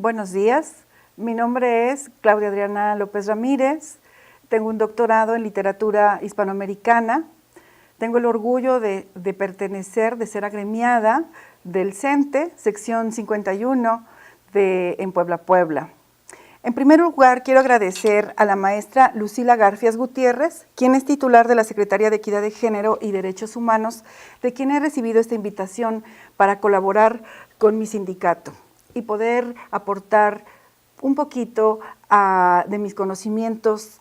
Buenos días, mi nombre es Claudia Adriana López Ramírez, tengo un doctorado en literatura hispanoamericana, tengo el orgullo de pertenecer, de ser agremiada del CENTE, sección 51 en Puebla, Puebla. En primer lugar, quiero agradecer a la maestra Lucila Garfias Gutiérrez, quien es titular de la Secretaría de Equidad de Género y Derechos Humanos, de quien he recibido esta invitación para colaborar con mi sindicato y poder aportar un poquito de mis conocimientos,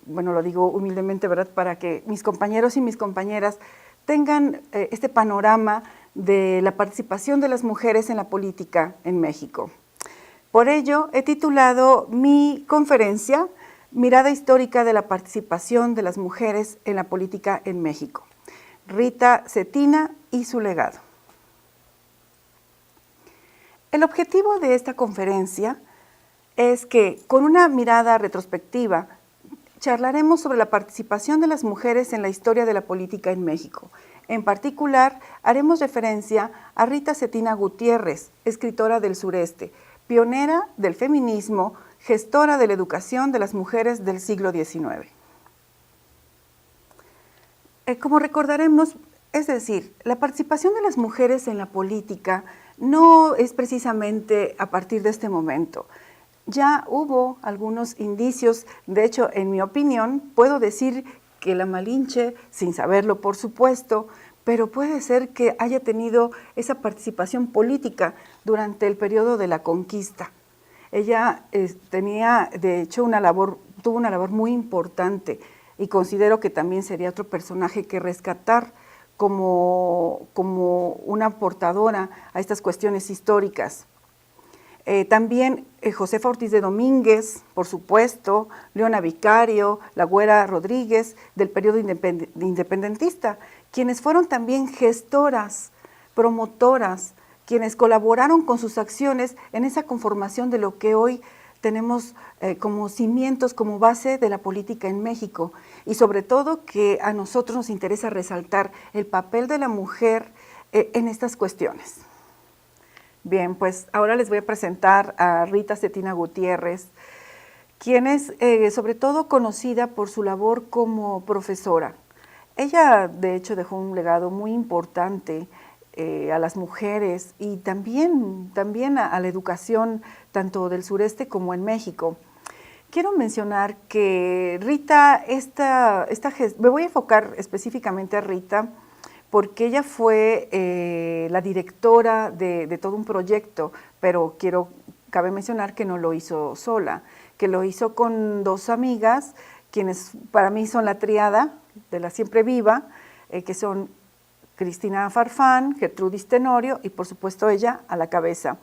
bueno, lo digo humildemente, ¿verdad?, para que mis compañeros y mis compañeras tengan este panorama de la participación de las mujeres en la política en México. Por ello, he titulado mi conferencia Mirada histórica de la participación de las mujeres en la política en México, Rita Cetina y su legado. El objetivo de esta conferencia es que, con una mirada retrospectiva, charlaremos sobre la participación de las mujeres en la historia de la política en México. En particular, haremos referencia a Rita Cetina Gutiérrez, escritora del sureste, pionera del feminismo, gestora de la educación de las mujeres del siglo XIX. Como recordaremos, es decir, la participación de las mujeres en la política no es precisamente a partir de este momento. Ya hubo algunos indicios, de hecho, en mi opinión, puedo decir que la Malinche, sin saberlo por supuesto, pero puede ser que haya tenido esa participación política durante el periodo de la conquista. Ella tenía, de hecho, tuvo una labor muy importante y considero que también sería otro personaje que rescatar como una portadora a estas cuestiones históricas. También Josefa Ortiz de Domínguez, por supuesto, Leona Vicario, La Güera Rodríguez, del periodo independentista, quienes fueron también gestoras, promotoras, quienes colaboraron con sus acciones en esa conformación de lo que hoy tenemos como cimientos, como base de la política en México. Y sobre todo que a nosotros nos interesa resaltar el papel de la mujer en estas cuestiones. Bien, pues ahora les voy a presentar a Rita Cetina Gutiérrez, quien es sobre todo conocida por su labor como profesora. Ella, de hecho, dejó un legado muy importante a las mujeres y también a la educación tanto del sureste como en México. Quiero mencionar que Rita, me voy a enfocar específicamente a Rita, porque ella fue la directora de todo un proyecto, pero cabe mencionar que no lo hizo sola, que lo hizo con dos amigas, quienes para mí son la tríada de la Siempre Viva, que son Cristina Farfán, Gertrudis Tenorio y por supuesto ella a la cabeza.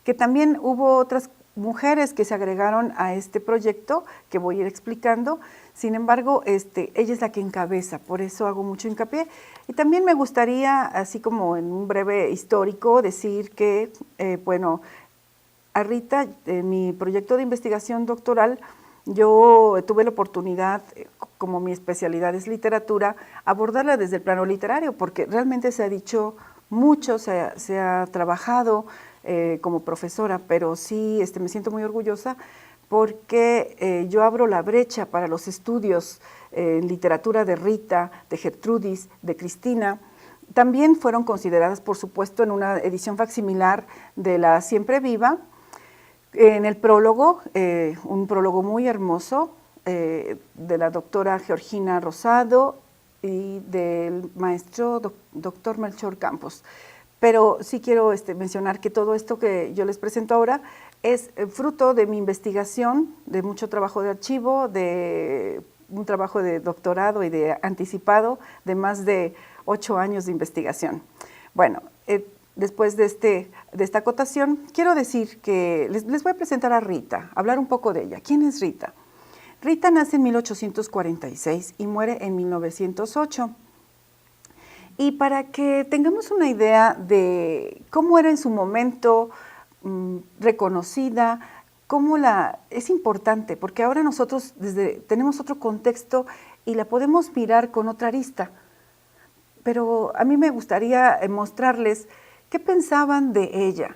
Que también hubo otras mujeres que se agregaron a este proyecto que voy a ir explicando. Sin embargo, ella es la que encabeza, por eso hago mucho hincapié. Y también me gustaría, así como en un breve histórico, decir que, bueno, a Rita, en mi proyecto de investigación doctoral, yo tuve la oportunidad, como mi especialidad es literatura, abordarla desde el plano literario, porque realmente se ha dicho mucho, se ha trabajado como profesora, pero sí me siento muy orgullosa porque yo abro la brecha para los estudios en literatura de Rita, de Gertrudis, de Cristina. También fueron consideradas, por supuesto, en una edición facsimilar de la Siempre Viva. En el prólogo, un prólogo muy hermoso de la doctora Georgina Rosado y del maestro doctor Melchor Campos. Pero sí quiero mencionar que todo esto que yo les presento ahora es fruto de mi investigación, de mucho trabajo de archivo, de un trabajo de doctorado y de anticipado de más de 8 años de investigación. Bueno, después de esta acotación, quiero decir que les voy a presentar a Rita, hablar un poco de ella. ¿Quién es Rita? Rita nace en 1846 y muere en 1908. Y para que tengamos una idea de cómo era en su momento reconocida, es importante, porque ahora nosotros tenemos otro contexto y la podemos mirar con otra arista. Pero a mí me gustaría mostrarles qué pensaban de ella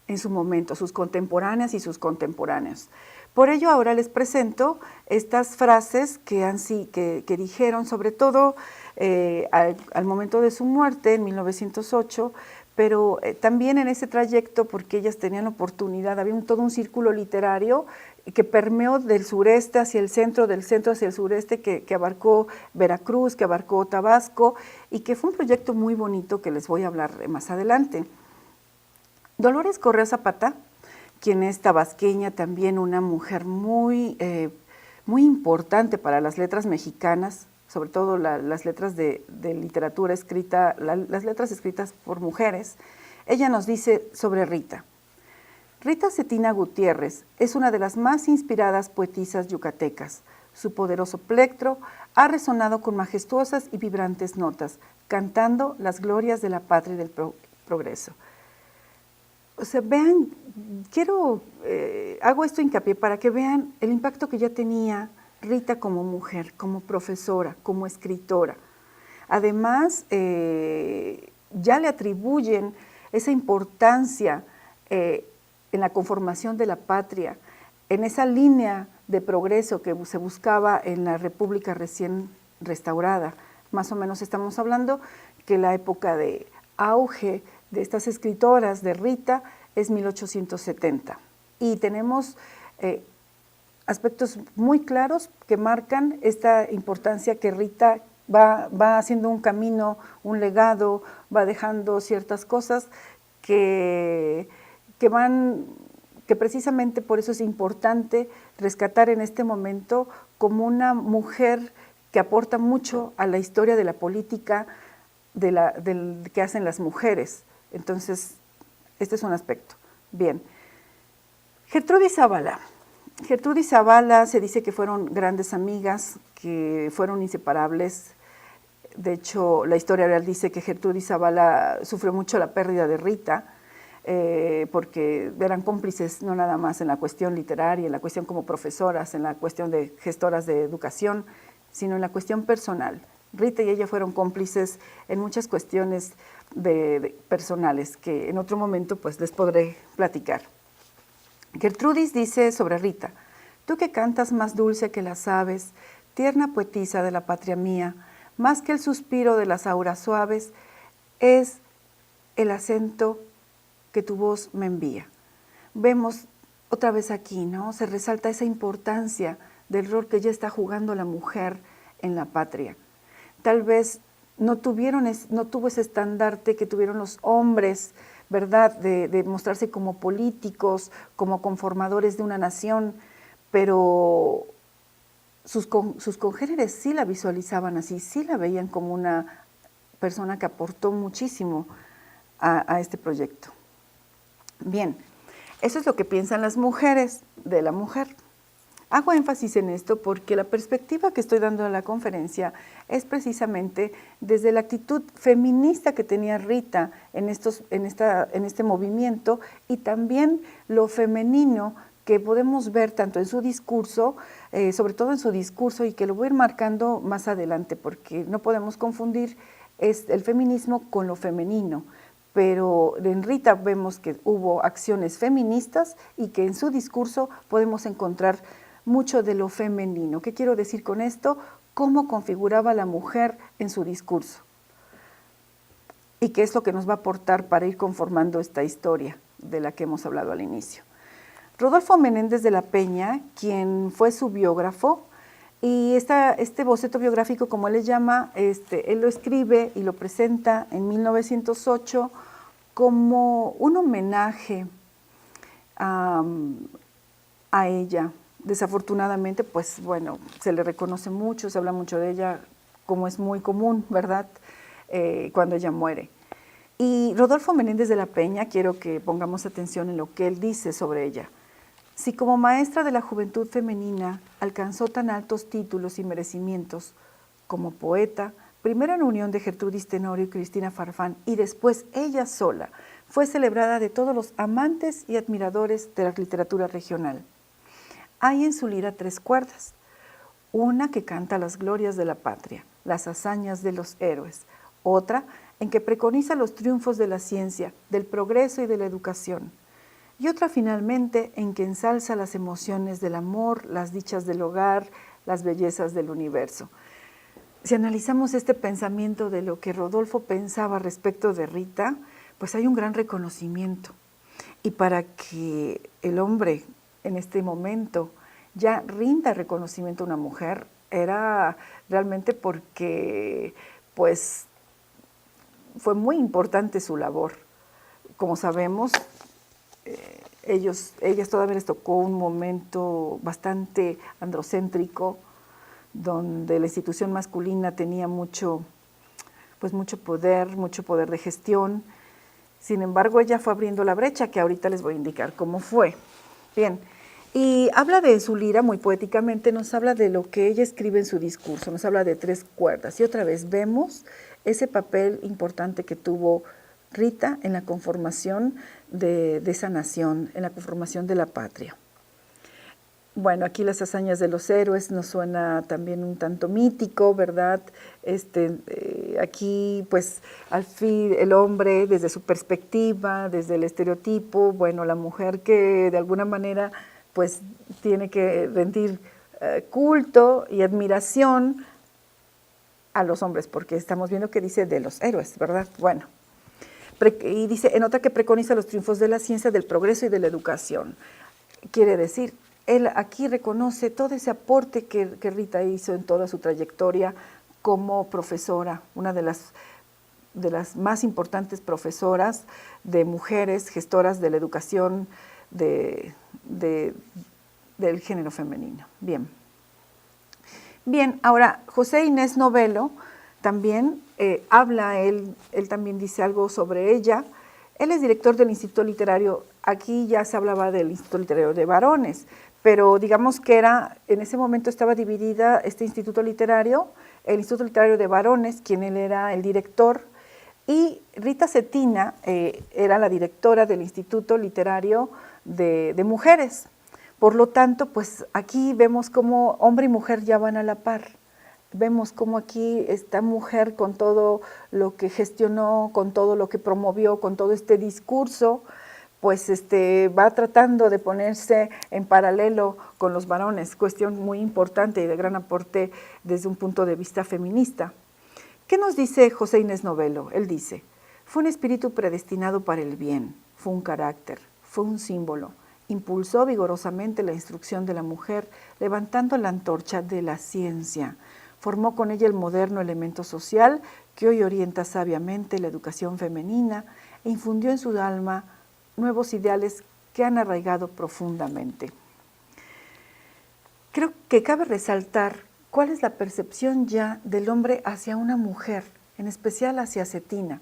en su momento, sus contemporáneas y sus contemporáneos. Por ello ahora les presento estas frases que dijeron, sobre todo al momento de su muerte en 1908, pero también en ese trayecto, porque ellas tenían oportunidad, había todo un círculo literario que permeó del sureste hacia el centro, del centro hacia el sureste, que abarcó Veracruz, que abarcó Tabasco, y que fue un proyecto muy bonito que les voy a hablar más adelante. Dolores Correa Zapata, quien es tabasqueña, también una mujer muy importante para las letras mexicanas, sobre todo las letras de literatura escrita, las letras escritas por mujeres. Ella nos dice sobre Rita. Rita Cetina Gutiérrez es una de las más inspiradas poetisas yucatecas. Su poderoso plectro ha resonado con majestuosas y vibrantes notas, cantando las glorias de la patria y del progreso. O sea, vean, hago esto hincapié para que vean el impacto que ya tenía Rita como mujer, como profesora, como escritora. Además, ya le atribuyen esa importancia en la conformación de la patria, en esa línea de progreso que se buscaba en la República recién restaurada. Más o menos estamos hablando que la época de auge de estas escritoras de Rita es 1870. Y tenemos aspectos muy claros que marcan esta importancia que Rita va haciendo un camino, un legado, va dejando ciertas cosas que precisamente por eso es importante rescatar en este momento como una mujer que aporta mucho a la historia de la política que hacen las mujeres. Entonces, este es un aspecto. Bien. Gertrudis Zavala. Gertrudis Zavala se dice que fueron grandes amigas, que fueron inseparables. De hecho, la historia real dice que Gertrudis Zavala sufrió mucho la pérdida de Rita, porque eran cómplices no nada más en la cuestión literaria, en la cuestión como profesoras, en la cuestión de gestoras de educación, sino en la cuestión personal. Rita y ella fueron cómplices en muchas cuestiones personales que en otro momento pues les podré platicar. Gertrudis dice sobre Rita: tú que cantas más dulce que las aves, tierna poetisa de la patria mía, más que el suspiro de las auras suaves, es el acento que tu voz me envía. Vemos otra vez aquí, ¿no? Se resalta esa importancia del rol que ya está jugando la mujer en la patria. Tal vez no tuvo ese estandarte que tuvieron los hombres, ¿verdad?, de mostrarse como políticos, como conformadores de una nación, pero sus congéneres sí la visualizaban así, sí la veían como una persona que aportó muchísimo a este proyecto. Bien, eso es lo que piensan las mujeres de la mujer. Hago énfasis en esto porque la perspectiva que estoy dando en la conferencia es precisamente desde la actitud feminista que tenía Rita en este movimiento, y también lo femenino que podemos ver tanto en su discurso, sobre todo en su discurso, y que lo voy a ir marcando más adelante porque no podemos confundir el feminismo con lo femenino. Pero en Rita vemos que hubo acciones feministas y que en su discurso podemos encontrar mucho de lo femenino. ¿Qué quiero decir con esto? Cómo configuraba la mujer en su discurso. Y qué es lo que nos va a aportar para ir conformando esta historia de la que hemos hablado al inicio. Rodolfo Menéndez de la Peña, quien fue su biógrafo, y este boceto biográfico, como él le llama, él lo escribe y lo presenta en 1908 como un homenaje a ella. Desafortunadamente, pues bueno, se le reconoce mucho, se habla mucho de ella, como es muy común, ¿verdad?, cuando ella muere. Y Rodolfo Menéndez de la Peña, quiero que pongamos atención en lo que él dice sobre ella. Si como maestra de la juventud femenina alcanzó tan altos títulos y merecimientos, como poeta, primero en unión de Gertrudis Tenorio y Cristina Farfán, y después ella sola, fue celebrada de todos los amantes y admiradores de la literatura regional. Hay en su lira 3 cuerdas, una que canta las glorias de la patria, las hazañas de los héroes, otra en que preconiza los triunfos de la ciencia, del progreso y de la educación, y otra finalmente en que ensalza las emociones del amor, las dichas del hogar, las bellezas del universo. Si analizamos este pensamiento de lo que Rodolfo pensaba respecto de Rita, pues hay un gran reconocimiento. Y para que el hombre en este momento ya rinda reconocimiento a una mujer, era realmente porque pues fue muy importante su labor. Como sabemos, ellas todavía les tocó un momento bastante androcéntrico, donde la institución masculina tenía mucho poder de gestión. Sin embargo, ella fue abriendo la brecha, que ahorita les voy a indicar cómo fue. Bien, y habla de su lira muy poéticamente, nos habla de lo que ella escribe en su discurso, nos habla de 3 cuerdas. Y otra vez vemos ese papel importante que tuvo Rita en la conformación de esa nación, en la conformación de la patria. Bueno, aquí las hazañas de los héroes nos suena también un tanto mítico, ¿verdad? Aquí, pues, al fin el hombre desde su perspectiva, desde el estereotipo, bueno, la mujer que de alguna manera, pues, tiene que rendir culto y admiración a los hombres, porque estamos viendo que dice de los héroes, ¿verdad? Bueno, y dice, en otra que preconiza los triunfos de la ciencia, del progreso y de la educación. Quiere decir, él aquí reconoce todo ese aporte que Rita hizo en toda su trayectoria como profesora, una de las más importantes profesoras de mujeres, gestoras de la educación del género femenino. Bien, ahora José Inés Novello también habla, él también dice algo sobre ella. Él es director del Instituto Literario, aquí ya se hablaba del Instituto Literario de Varones, pero digamos que en ese momento estaba dividida este Instituto Literario, el Instituto Literario de Varones, quien él era el director, y Rita Cetina era la directora del Instituto Literario de Mujeres. Por lo tanto, pues aquí vemos cómo hombre y mujer ya van a la par. Vemos cómo aquí esta mujer con todo lo que gestionó, con todo lo que promovió, con todo este discurso, pues va tratando de ponerse en paralelo con los varones, cuestión muy importante y de gran aporte desde un punto de vista feminista. ¿Qué nos dice José Inés Novello? Él dice, fue un espíritu predestinado para el bien, fue un carácter, fue un símbolo, impulsó vigorosamente la instrucción de la mujer, levantando la antorcha de la ciencia, formó con ella el moderno elemento social que hoy orienta sabiamente la educación femenina e infundió en su alma nuevos ideales que han arraigado profundamente. Creo que cabe resaltar cuál es la percepción ya del hombre hacia una mujer, en especial hacia Cetina.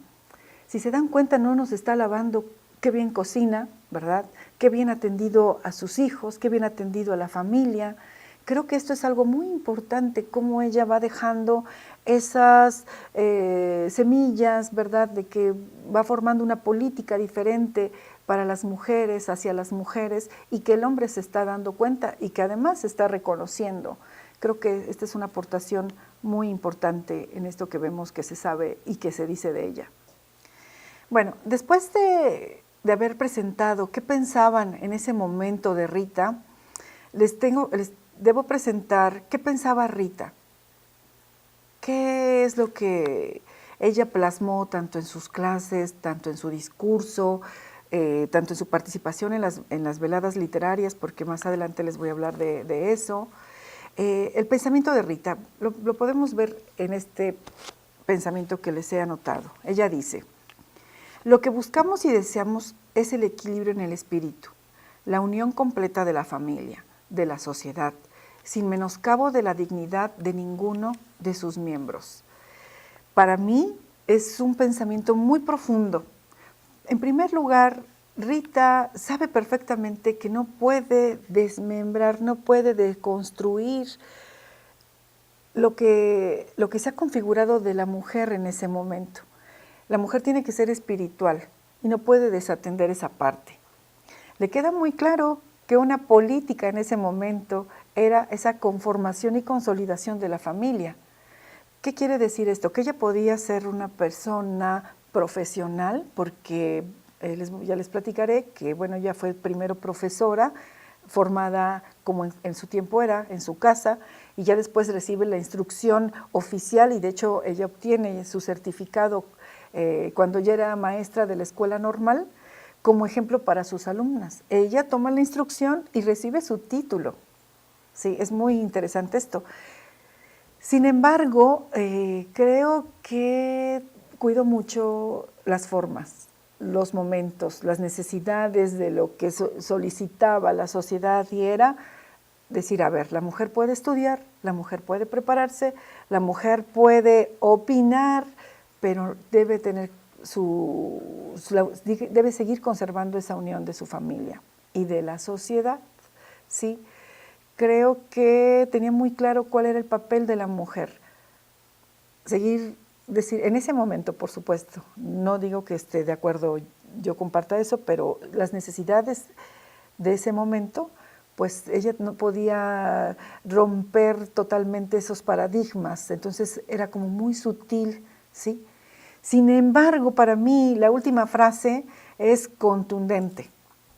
Si se dan cuenta, no nos está alabando qué bien cocina, ¿verdad? Qué bien atendido a sus hijos, qué bien atendido a la familia. Creo que esto es algo muy importante, cómo ella va dejando esas semillas, ¿verdad?, de que va formando una política diferente para las mujeres, hacia las mujeres, y que el hombre se está dando cuenta y que además se está reconociendo. Creo que esta es una aportación muy importante en esto que vemos que se sabe y que se dice de ella. Bueno, después de haber presentado qué pensaban en ese momento de Rita, les debo presentar qué pensaba Rita, qué es lo que ella plasmó tanto en sus clases, tanto en su discurso, tanto en su participación en las veladas literarias, porque más adelante les voy a hablar de eso. El pensamiento de Rita lo podemos ver en este pensamiento que les he anotado. Ella dice, lo que buscamos y deseamos es el equilibrio en el espíritu, la unión completa de la familia, de la sociedad, sin menoscabo de la dignidad de ninguno de sus miembros. Para mí es un pensamiento muy profundo. En primer lugar, Rita sabe perfectamente que no puede desmembrar, no puede deconstruir lo que se ha configurado de la mujer en ese momento. La mujer tiene que ser espiritual y no puede desatender esa parte. Le queda muy claro que una política en ese momento era esa conformación y consolidación de la familia. ¿Qué quiere decir esto? Que ella podía ser una persona profesional porque Ya les platicaré que, bueno, ella fue primero profesora, formada como en su tiempo era, en su casa, y ya después recibe la instrucción oficial y de hecho ella obtiene su certificado cuando ya era maestra de la escuela normal, como ejemplo para sus alumnas. Ella toma la instrucción y recibe su título. Sí, es muy interesante esto. Sin embargo, creo que cuido mucho las formas, los momentos, las necesidades de lo que solicitaba la sociedad y era decir, a ver, la mujer puede estudiar, la mujer puede prepararse, la mujer puede opinar, pero debe tener debe seguir conservando esa unión de su familia y de la sociedad, ¿sí? Creo que tenía muy claro cuál era el papel de la mujer. Decir, en ese momento, por supuesto, no digo que esté de acuerdo, yo comparta eso, pero las necesidades de ese momento, pues ella no podía romper totalmente esos paradigmas, entonces era como muy sutil, ¿sí? Sin embargo, para mí la última frase es contundente.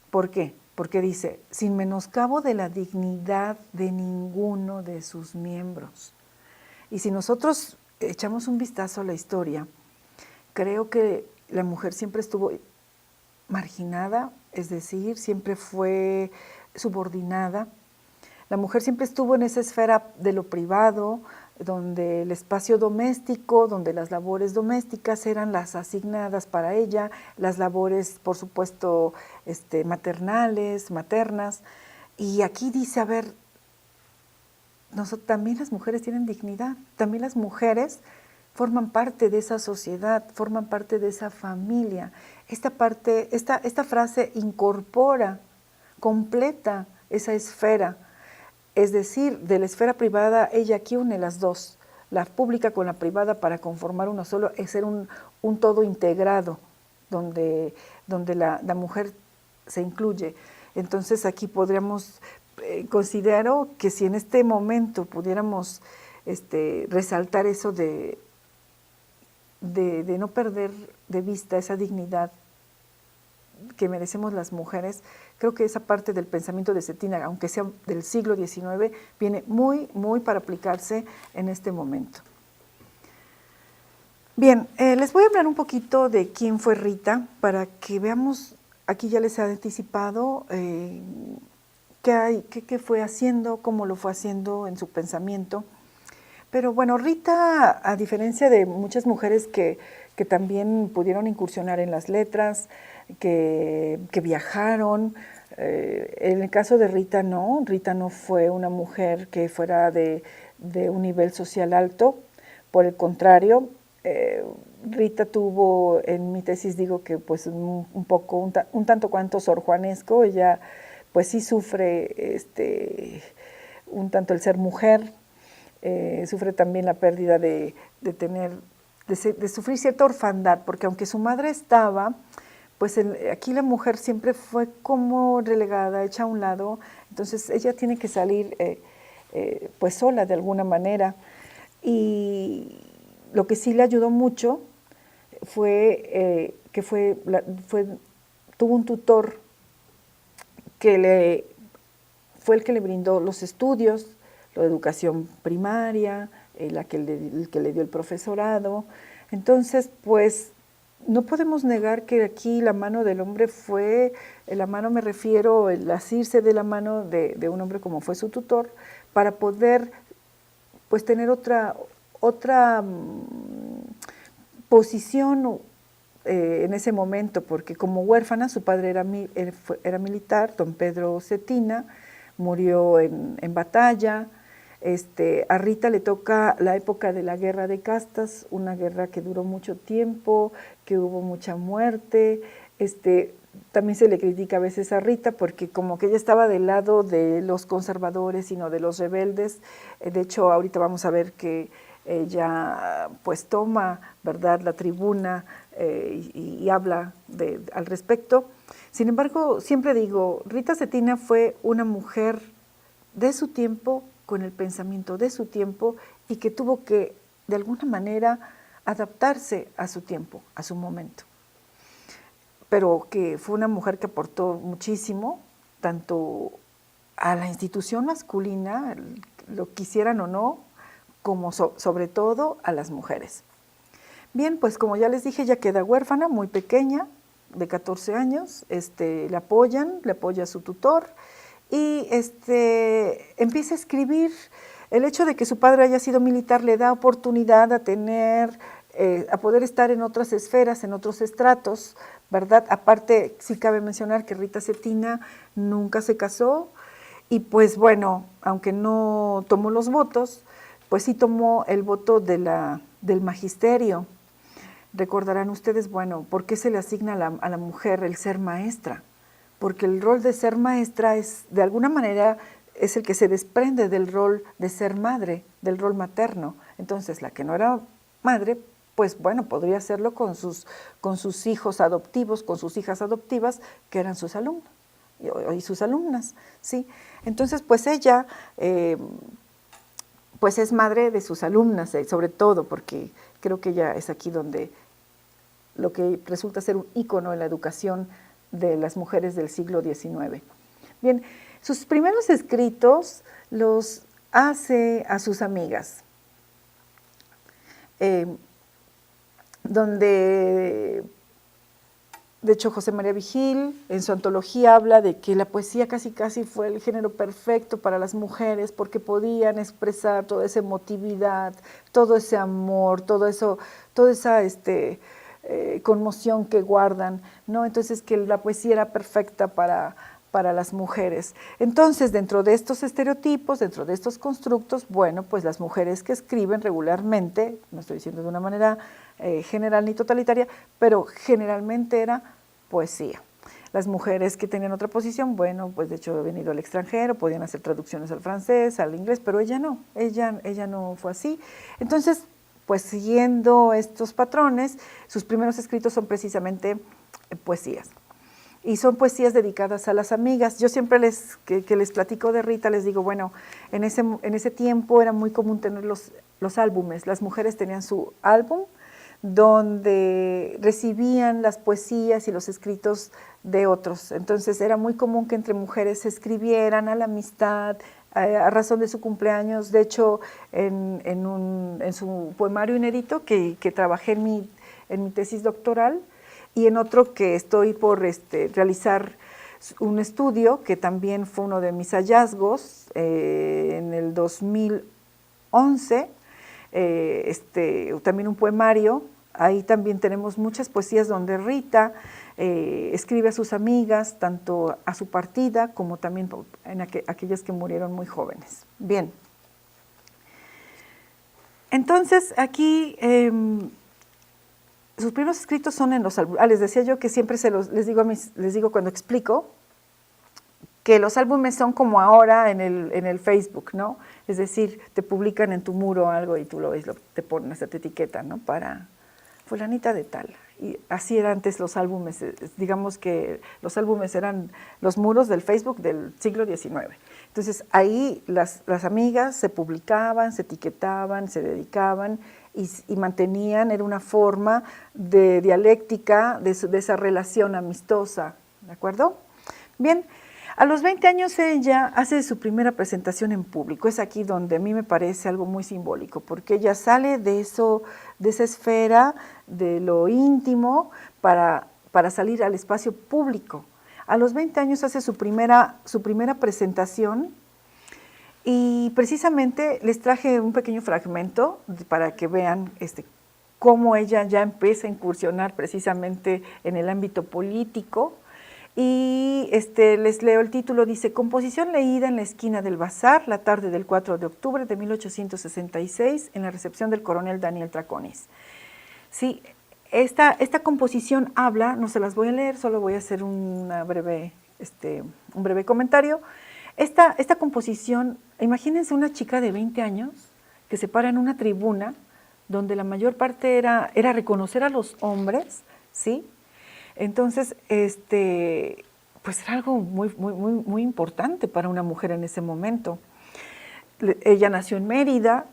¿Por qué? Porque dice, sin menoscabo de la dignidad de ninguno de sus miembros. Y si nosotros echamos un vistazo a la historia, creo que la mujer siempre estuvo marginada, es decir, siempre fue subordinada. La mujer siempre estuvo en esa esfera de lo privado, donde el espacio doméstico, donde las labores domésticas eran las asignadas para ella, las labores, por supuesto, maternales, maternas. Y aquí dice, a ver, también las mujeres tienen dignidad, también las mujeres forman parte de esa sociedad, forman parte de esa familia. Esta frase incorpora, completa esa esfera. Es decir, de la esfera privada, ella aquí une las dos, la pública con la privada para conformar uno solo, es ser un todo integrado, donde la mujer se incluye. Entonces aquí podríamos, considero que si en este momento pudiéramos resaltar eso de no perder de vista esa dignidad que merecemos las mujeres, creo que esa parte del pensamiento de Cetina, aunque sea del siglo XIX, viene muy, muy para aplicarse en este momento. Bien, les voy a hablar un poquito de quién fue Rita, para que veamos, aquí ya les he anticipado qué fue haciendo, cómo lo fue haciendo en su pensamiento. Pero bueno, Rita, a diferencia de muchas mujeres que también pudieron incursionar en las letras, que viajaron, en el caso de Rita no fue una mujer que fuera de un nivel social alto, por el contrario, Rita tuvo, en mi tesis digo que pues un tanto cuanto sorjuanesco, ella pues sí sufre un tanto el ser mujer, sufre también la pérdida de sufrir cierta orfandad, porque aunque su madre estaba, pues aquí la mujer siempre fue como relegada, hecha a un lado, entonces ella tiene que salir pues sola de alguna manera. Y lo que sí le ayudó mucho fue que tuvo un tutor que fue el que le brindó los estudios, la educación primaria, el que le dio el profesorado. Entonces, pues, no podemos negar que aquí la mano del hombre fue, la mano me refiero, el asirse de la mano de un hombre como fue su tutor, para poder, pues, tener otra posición en ese momento, porque como huérfana, su padre era militar, don Pedro Cetina, murió en batalla. A Rita le toca la época de la guerra de castas, una guerra que duró mucho tiempo, que hubo mucha muerte. También se le critica a veces a Rita porque como que ella estaba del lado de los conservadores y no de los rebeldes. De hecho, ahorita vamos a ver que ella pues toma, ¿verdad?, la tribuna y habla al respecto. Sin embargo, siempre digo, Rita Cetina fue una mujer de su tiempo, con el pensamiento de su tiempo y que tuvo que, de alguna manera, adaptarse a su tiempo, a su momento. pero que fue una mujer que aportó muchísimo, tanto a la institución masculina, lo quisieran o no, como sobre todo a las mujeres. Bien, pues como ya les dije, ella queda huérfana, muy pequeña, de 14 años, le apoya a su tutor, y empieza a escribir. El hecho de que su padre haya sido militar le da oportunidad a a poder estar en otras esferas, en otros estratos, ¿verdad? Aparte, sí cabe mencionar que Rita Cetina nunca se casó, y pues bueno, aunque no tomó los votos, pues sí tomó el voto del magisterio. Recordarán ustedes, bueno, ¿por qué se le asigna a la mujer el ser maestra? Porque el rol de ser maestra es, de alguna manera, es el que se desprende del rol de ser madre, del rol materno. Entonces, la que no era madre, pues bueno, podría hacerlo con sus hijos adoptivos, con sus hijas adoptivas, que eran sus alumnos y sus alumnas, ¿sí? Entonces, pues ella, pues es madre de sus alumnas, sobre todo, porque creo que ella es aquí donde lo que resulta ser un ícono en la educación de las mujeres del siglo XIX. Bien, sus primeros escritos los hace a sus amigas, donde, de hecho, José María Vigil en su antología habla de que la poesía casi casi fue el género perfecto para las mujeres porque podían expresar toda esa emotividad, todo ese amor, toda esa conmoción que guardan, ¿no? Entonces, que la poesía era perfecta para las mujeres. Entonces, dentro de estos estereotipos, dentro de estos constructos, bueno, pues las mujeres que escriben regularmente, no estoy diciendo de una manera general ni totalitaria, pero generalmente era poesía. Las mujeres que tenían otra posición, bueno, pues de hecho habían ido al extranjero, podían hacer traducciones al francés, al inglés, pero ella no fue así. Entonces, pues siguiendo estos patrones, sus primeros escritos son precisamente poesías. Y son poesías dedicadas a las amigas. Yo siempre que les platico de Rita, les digo, bueno, en ese tiempo era muy común tener los álbumes. Las mujeres tenían su álbum donde recibían las poesías y los escritos de otros. Entonces era muy común que entre mujeres se escribieran a la amistad, a razón de su cumpleaños. De hecho, en su poemario inédito que trabajé en mi tesis doctoral, y en otro que estoy por realizar un estudio, que también fue uno de mis hallazgos, en el 2011, también un poemario. Ahí también tenemos muchas poesías donde Rita escribe a sus amigas, tanto a su partida como también en aquellas que murieron muy jóvenes. Bien. Entonces, aquí sus primeros escritos son en los álbumes. Les decía yo que siempre les digo cuando explico que los álbumes son como ahora en el Facebook, ¿no? Es decir, te publican en tu muro algo y tú lo ves, te ponen, hasta te etiquetan, ¿no? Para fulanita de tal. Y así eran antes los álbumes. Digamos que los álbumes eran los muros del Facebook del siglo XIX. Entonces ahí las amigas se publicaban, se etiquetaban, se dedicaban y mantenían, era una forma de dialéctica de esa relación amistosa, ¿de acuerdo? Bien, a los 20 años ella hace su primera presentación en público. Es aquí donde a mí me parece algo muy simbólico, porque ella sale de esa esfera de lo íntimo para salir al espacio público. A los 20 años hace su primera presentación, y precisamente les traje un pequeño fragmento para que vean cómo ella ya empieza a incursionar precisamente en el ámbito político. Y les leo el título, dice: composición leída en la esquina del Bazar, la tarde del 4 de octubre de 1866, en la recepción del coronel Daniel Traconis. Sí, esta composición habla, no se las voy a leer, solo voy a hacer un breve comentario. Esta composición, imagínense una chica de 20 años que se para en una tribuna donde la mayor parte era reconocer a los hombres, ¿sí? Entonces, pues era algo muy, muy, muy, muy importante para una mujer en ese momento. Ella nació en Mérida,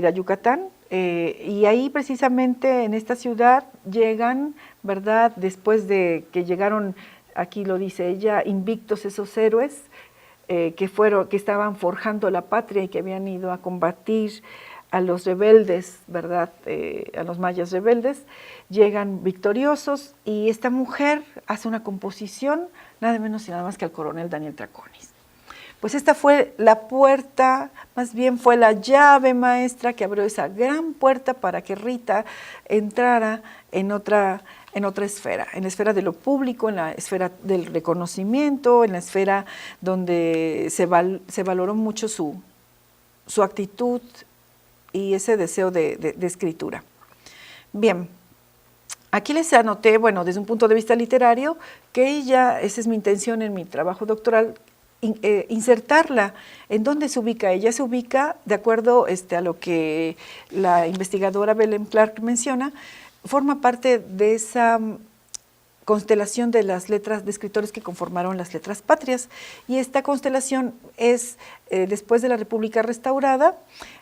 Yucatán, Y ahí precisamente en esta ciudad llegan, ¿verdad? Después de que llegaron, aquí lo dice ella, invictos esos héroes que estaban forjando la patria y que habían ido a combatir a los rebeldes, ¿verdad? A los mayas rebeldes, llegan victoriosos y esta mujer hace una composición nada menos y nada más que al coronel Daniel Traconis. Pues esta fue la puerta, más bien fue la llave maestra que abrió esa gran puerta para que Rita entrara en otra esfera, en la esfera de lo público, en la esfera del reconocimiento, en la esfera donde se valoró mucho su actitud y ese deseo de escritura. Bien, aquí les anoté, bueno, desde un punto de vista literario, que ella, esa es mi intención en mi trabajo doctoral, insertarla. ¿En dónde se ubica? Ella se ubica, de acuerdo a lo que la investigadora Belén Clark menciona, forma parte de esa constelación de las letras de escritores que conformaron las letras patrias. Y esta constelación es después de la República restaurada.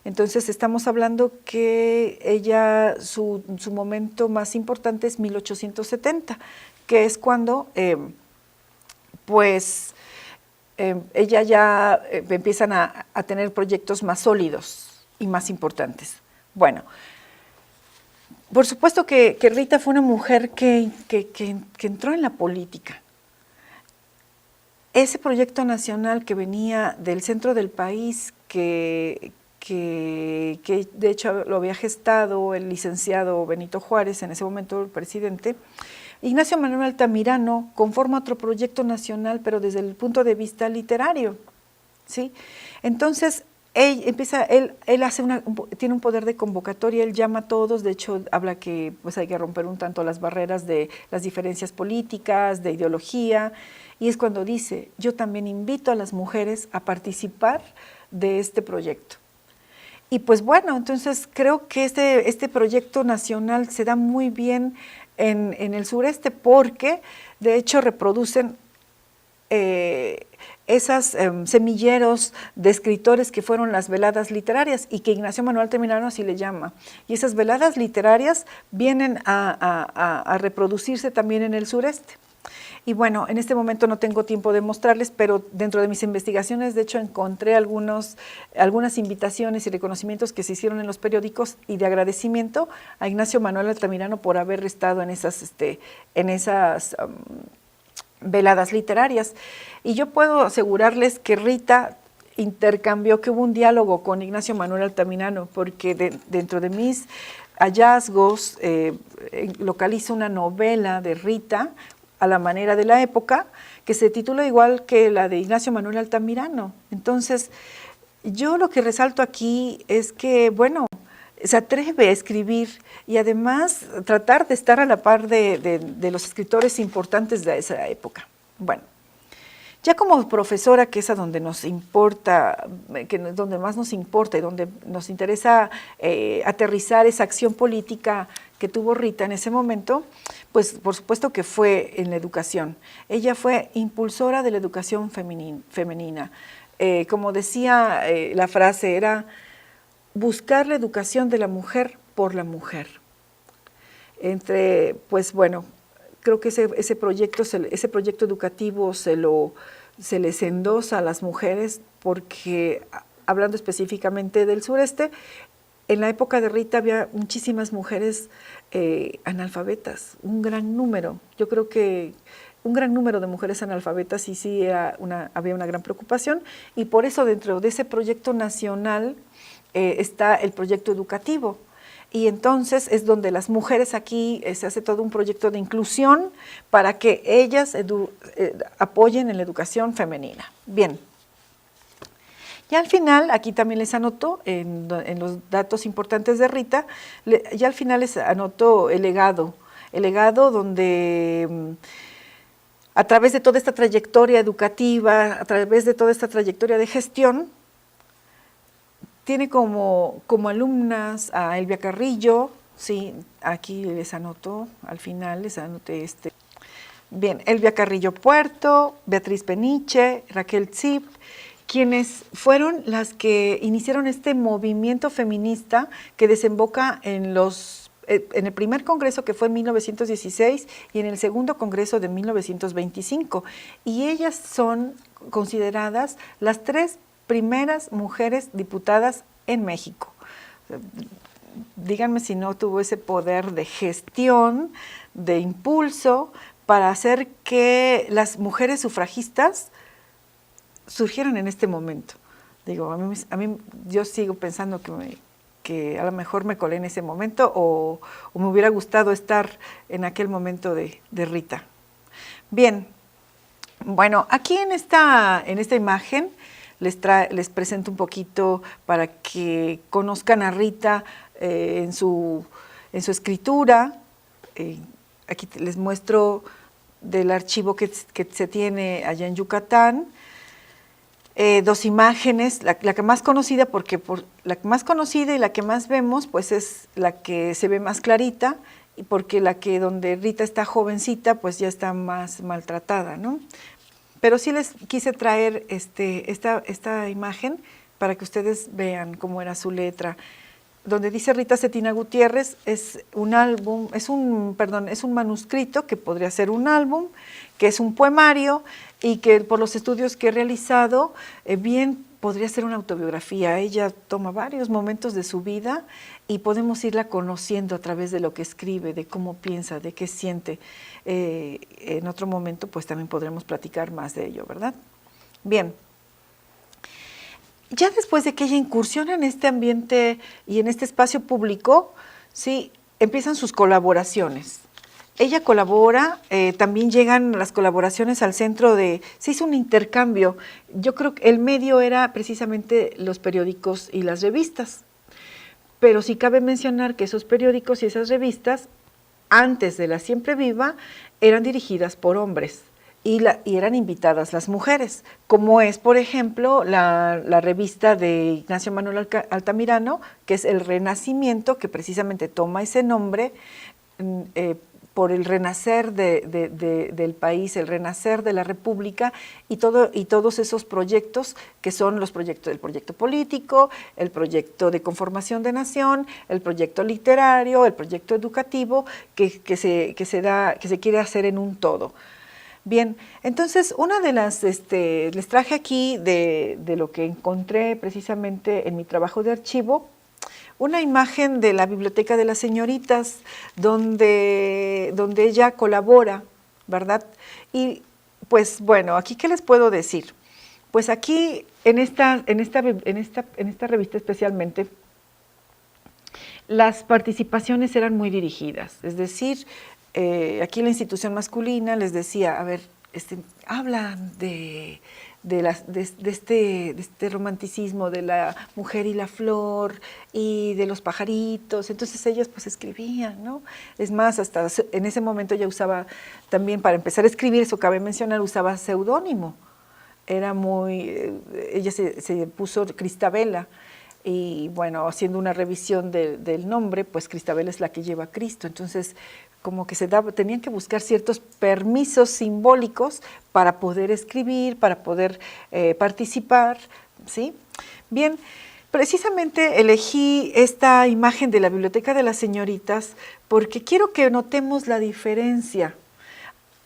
Entonces estamos hablando que ella, su momento más importante es 1870, que es cuando ella ya empiezan a tener proyectos más sólidos y más importantes. Bueno, por supuesto que Rita fue una mujer que entró en la política. Ese proyecto nacional que venía del centro del país, que de hecho lo había gestado el licenciado Benito Juárez, en ese momento el presidente, Ignacio Manuel Altamirano conforma otro proyecto nacional, pero desde el punto de vista literario, ¿sí? Entonces, él hace tiene un poder de convocatoria, él llama a todos, de hecho habla que pues hay que romper un tanto las barreras de las diferencias políticas, de ideología, y es cuando dice, yo también invito a las mujeres a participar de este proyecto. Y pues bueno, entonces creo que este proyecto nacional se da muy bien en el sureste porque de hecho reproducen esas semilleros de escritores que fueron las veladas literarias y que Ignacio Manuel Altamirano así le llama. Y esas veladas literarias vienen a reproducirse también en el sureste. Y bueno, en este momento no tengo tiempo de mostrarles, pero dentro de mis investigaciones, de hecho, encontré algunas invitaciones y reconocimientos que se hicieron en los periódicos y de agradecimiento a Ignacio Manuel Altamirano por haber estado en esas veladas literarias. Y yo puedo asegurarles que Rita intercambió, que hubo un diálogo con Ignacio Manuel Altamirano, porque dentro de mis hallazgos localizo una novela de Rita, a la manera de la época, que se titula igual que la de Ignacio Manuel Altamirano. Entonces, yo lo que resalto aquí es que, bueno, se atreve a escribir y además tratar de estar a la par de los escritores importantes de esa época. Bueno, ya como profesora, que es a donde nos importa, donde más nos importa y donde nos interesa aterrizar esa acción política que tuvo Rita en ese momento, pues por supuesto que fue en la educación. Ella fue impulsora de la educación femenina. Como decía la frase, era buscar la educación de la mujer por la mujer. Pues bueno, creo que ese proyecto educativo se les endosa a las mujeres porque, hablando específicamente del sureste, en la época de Rita había muchísimas mujeres analfabetas, un gran número. Yo creo que un gran número de mujeres analfabetas y sí había una gran preocupación, y por eso dentro de ese proyecto nacional está el proyecto educativo. Y entonces es donde las mujeres aquí se hace todo un proyecto de inclusión para que ellas apoyen en la educación femenina. Bien. Y al final, aquí también les anoto en los datos importantes de Rita, ya al final les anoto el legado donde a través de toda esta trayectoria educativa, a través de toda esta trayectoria de gestión, tiene como alumnas a Elvia Carrillo, sí, aquí les anoto, al final les anoté Bien, Elvia Carrillo Puerto, Beatriz Peniche, Raquel Zip, quienes fueron las que iniciaron este movimiento feminista que desemboca en el primer congreso, que fue en 1916, y en el segundo congreso de 1925. Y ellas son consideradas las 3 primeras mujeres diputadas en México. Díganme si no tuvo ese poder de gestión, de impulso, para hacer que las mujeres sufragistas surgieran en este momento. Digo, a mí yo sigo pensando que a lo mejor me colé en ese momento o me hubiera gustado estar en aquel momento de Rita. Bien, bueno, aquí en esta imagen les presento un poquito para que conozcan a Rita en su escritura. Aquí les muestro del archivo que se tiene allá en Yucatán. 2 imágenes, la que más conocida, la más conocida y la que más vemos, pues es la que se ve más clarita, y porque donde Rita está jovencita, pues ya está más maltratada, ¿no? Pero sí les quise traer esta imagen para que ustedes vean cómo era su letra. Donde dice Rita Cetina Gutiérrez es un manuscrito que podría ser un álbum, que es un poemario y que por los estudios que he realizado, bien podría ser una autobiografía. Ella toma varios momentos de su vida y podemos irla conociendo a través de lo que escribe, de cómo piensa, de qué siente. En otro momento pues también podremos platicar más de ello, ¿verdad? Bien. Ya después de que ella incursiona en este ambiente y en este espacio público, sí, empiezan sus colaboraciones. Ella colabora, también llegan las colaboraciones al centro se hizo un intercambio. Yo creo que el medio era precisamente los periódicos y las revistas, pero sí cabe mencionar que esos periódicos y esas revistas, antes de La Siempre Viva, eran dirigidas por hombres. Y eran invitadas las mujeres, como es, por ejemplo, la revista de Ignacio Manuel Altamirano, que es El Renacimiento, que precisamente toma ese nombre por el renacer del país, el renacer de la República, y todos esos proyectos que son el proyecto político, el proyecto de conformación de nación, el proyecto literario, el proyecto educativo, que se quiere hacer en un todo. Bien, entonces una de les traje aquí de lo que encontré precisamente en mi trabajo de archivo, una imagen de la Biblioteca de las Señoritas, donde ella colabora, ¿verdad? Y pues bueno, aquí ¿qué les puedo decir? Pues aquí en esta revista especialmente, las participaciones eran muy dirigidas, es decir, aquí la institución masculina les decía, a ver, hablan de este romanticismo de la mujer y la flor y de los pajaritos. Entonces ellas pues escribían, ¿no? Es más, hasta en ese momento ella usaba también, para empezar a escribir, eso cabe mencionar, usaba seudónimo. Ella se puso Cristabela. Y bueno, haciendo una revisión del nombre, pues Cristabel es la que lleva a Cristo. Entonces, como que tenían que buscar ciertos permisos simbólicos para poder escribir, para poder participar, ¿sí? Bien, precisamente elegí esta imagen de la Biblioteca de las Señoritas porque quiero que notemos la diferencia.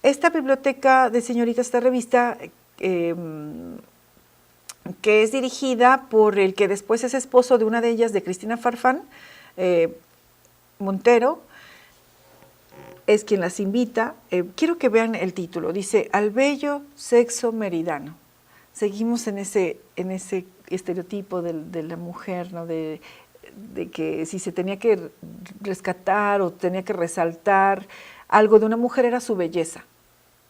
Esta Biblioteca de Señoritas, esta revista, que es dirigida por el que después es esposo de una de ellas, de Cristina Farfán, Montero, es quien las invita. Quiero que vean el título, dice Al bello sexo meridano. Seguimos en ese estereotipo de la mujer, ¿no? de que si se tenía que rescatar o tenía que resaltar algo de una mujer era su belleza,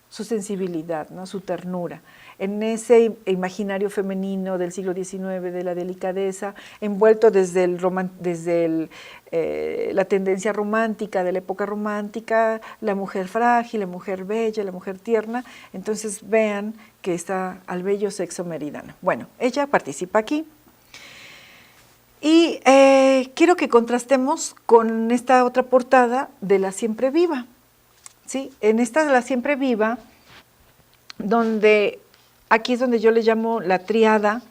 su sensibilidad, ¿no? Su ternura. En ese imaginario femenino del siglo XIX, de la delicadeza, envuelto desde la tendencia romántica, de la época romántica, la mujer frágil, la mujer bella, la mujer tierna. Entonces vean que está al bello sexo meridano. Bueno, ella participa aquí. Y quiero que contrastemos con esta otra portada de La Siempre Viva. ¿Sí? En esta de La Siempre Viva, donde aquí es donde yo le llamo la triada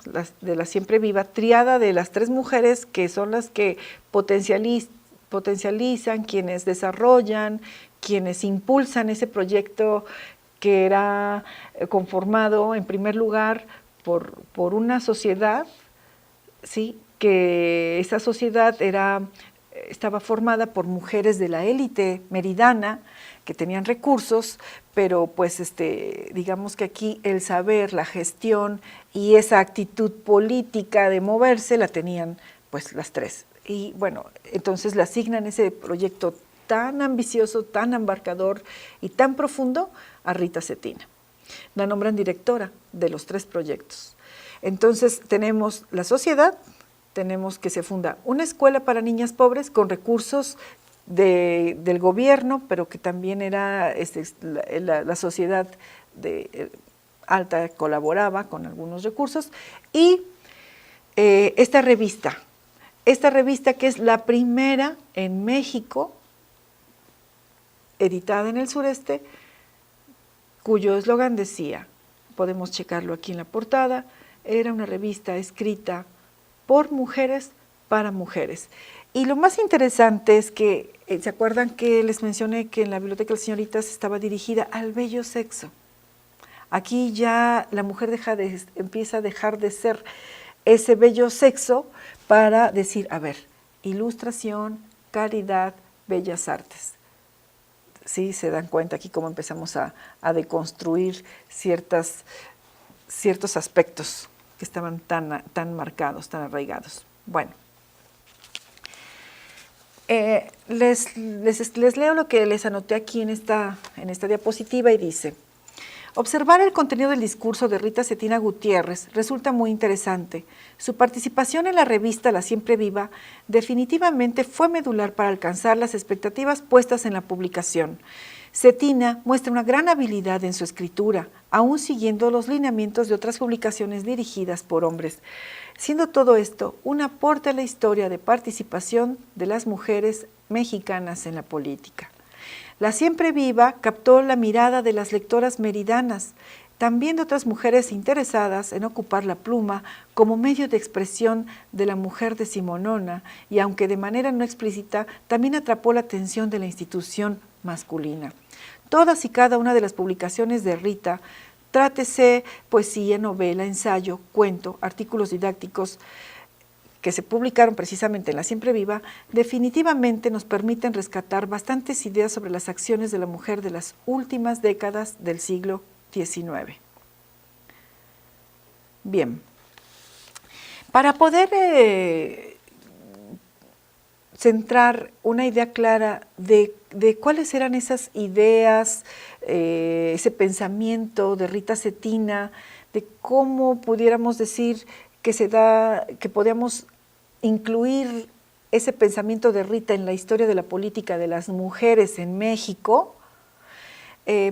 de la Siempre Viva, triada de las 3 mujeres que son las que potencializan, quienes desarrollan, quienes impulsan ese proyecto que era conformado en primer lugar por una sociedad, ¿sí? Que esa sociedad estaba formada por mujeres de la élite meridana que tenían recursos, pero pues digamos que aquí el saber, la gestión y esa actitud política de moverse la tenían pues las 3. Y bueno, entonces le asignan ese proyecto tan ambicioso, tan embarcador y tan profundo a Rita Cetina. La nombran directora de los 3 proyectos. Entonces tenemos la sociedad, tenemos que se funda una escuela para niñas pobres con recursos del gobierno, pero que también era la sociedad alta colaboraba con algunos recursos, y esta revista que es la primera en México, editada en el sureste, cuyo eslogan decía, podemos checarlo aquí en la portada, era una revista escrita por mujeres para mujeres. Y lo más interesante es que, ¿se acuerdan que les mencioné que en la Biblioteca de las Señoritas estaba dirigida al bello sexo? Aquí ya la mujer empieza a dejar de ser ese bello sexo para decir, a ver, ilustración, caridad, bellas artes. Sí, se dan cuenta aquí cómo empezamos a deconstruir ciertos aspectos que estaban tan marcados, tan arraigados. Bueno, les leo lo que les anoté aquí en esta diapositiva y dice: observar el contenido del discurso de Rita Cetina Gutiérrez resulta muy interesante. Su participación en la revista La Siempre Viva definitivamente fue medular para alcanzar las expectativas puestas en la publicación. Cetina muestra una gran habilidad en su escritura, aún siguiendo los lineamientos de otras publicaciones dirigidas por hombres, siendo todo esto un aporte a la historia de participación de las mujeres mexicanas en la política. La Siempre Viva captó la mirada de las lectoras meridanas, también de otras mujeres interesadas en ocupar la pluma como medio de expresión de la mujer decimonona, y aunque de manera no explícita, también atrapó la atención de la institución masculina. Todas y cada una de las publicaciones de Rita, trátese poesía, novela, ensayo, cuento, artículos didácticos, que se publicaron precisamente en La Siempre Viva, definitivamente nos permiten rescatar bastantes ideas sobre las acciones de la mujer de las últimas décadas del siglo XIX. Bien, para poder centrar una idea clara de cuáles eran esas ideas, ese pensamiento de Rita Cetina, de cómo pudiéramos decir que podíamos incluir ese pensamiento de Rita en la historia de la política de las mujeres en México,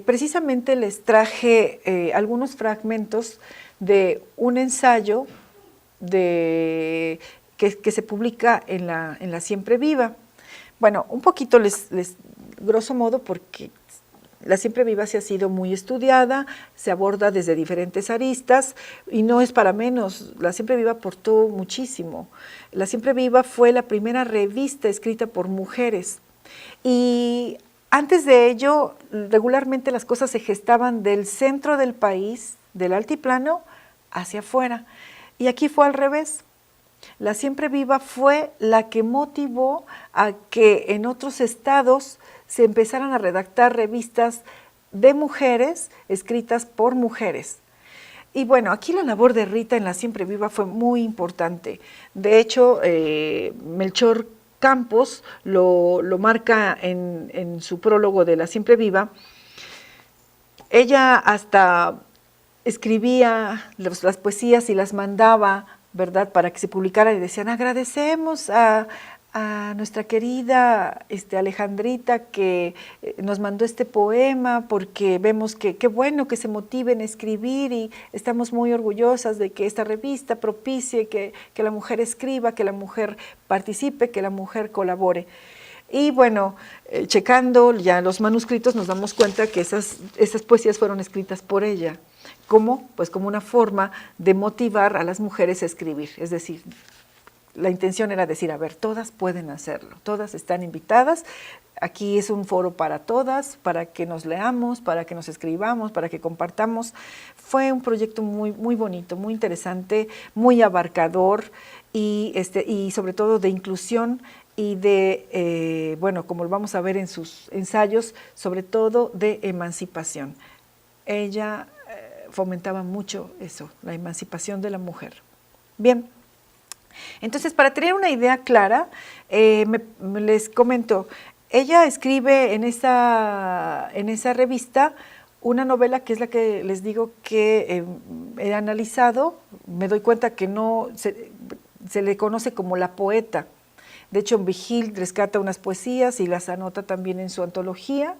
precisamente les traje algunos fragmentos de un ensayo que se publica en la Siempre Viva. Bueno, un poquito grosso modo, porque La Siempre Viva se ha sido muy estudiada, se aborda desde diferentes aristas y no es para menos. La Siempre Viva aportó muchísimo. La Siempre Viva fue la primera revista escrita por mujeres y antes de ello regularmente las cosas se gestaban del centro del país, del altiplano, hacia afuera, y aquí fue al revés. La Siempre Viva fue la que motivó a que en otros estados se empezaran a redactar revistas de mujeres, escritas por mujeres. Y bueno, aquí la labor de Rita en La Siempre Viva fue muy importante. De hecho, Melchor Campos lo marca en su prólogo de La Siempre Viva. Ella hasta escribía las poesías y las mandaba, ¿verdad?, para que se publicaran, y decían: agradecemos a nuestra querida Alejandrita que nos mandó este poema, porque vemos que qué bueno que se motiven a escribir y estamos muy orgullosas de que esta revista propicie que la mujer escriba, que la mujer participe, que la mujer colabore. Y bueno, checando ya los manuscritos nos damos cuenta que esas poesías fueron escritas por ella, ¿Cómo? Pues como una forma de motivar a las mujeres a escribir, es decir, la intención era decir, a ver, todas pueden hacerlo, todas están invitadas, aquí es un foro para todas, para que nos leamos, para que nos escribamos, para que compartamos. Fue un proyecto muy, muy bonito, muy interesante, muy abarcador y sobre todo de inclusión y de, bueno, como lo vamos a ver en sus ensayos, sobre todo de emancipación. Ella fomentaba mucho eso, la emancipación de la mujer. Bien. Entonces, para tener una idea clara, les comento, ella escribe en esa revista una novela que es la que les digo que he analizado, me doy cuenta que no se le conoce como la poeta. De hecho, Vigil rescata unas poesías y las anota también en su antología,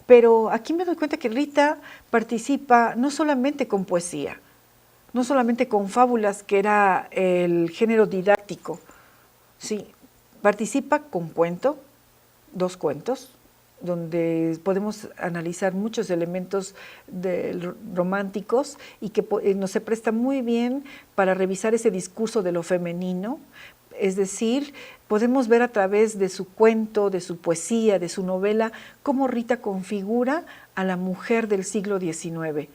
pero aquí me doy cuenta que Rita participa no solamente con poesía, no solamente con fábulas, que era el género didáctico, sí, participa con cuento, 2 cuentos, donde podemos analizar muchos elementos románticos y que nos se presta muy bien para revisar ese discurso de lo femenino. Es decir, podemos ver a través de su cuento, de su poesía, de su novela, cómo Rita configura a la mujer del siglo XIX.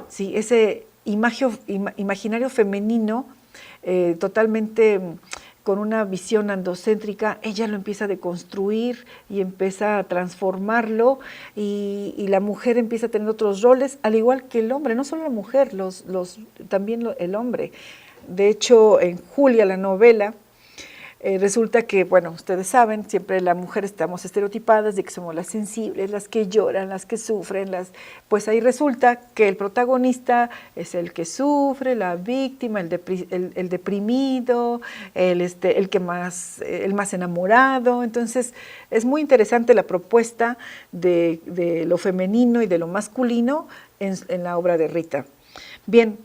Sí, ese imaginario femenino totalmente con una visión androcéntrica, ella lo empieza a deconstruir y empieza a transformarlo y la mujer empieza a tener otros roles, al igual que el hombre, no solo la mujer, también el hombre. De hecho, en Julia, la novela, resulta que, bueno, ustedes saben, siempre la mujer estamos estereotipadas de que somos las sensibles, las que lloran, las que sufren, pues ahí resulta que el protagonista es el que sufre, la víctima, el deprimido, el más enamorado. Entonces, es muy interesante la propuesta de lo femenino y de lo masculino en la obra de Rita. Bien,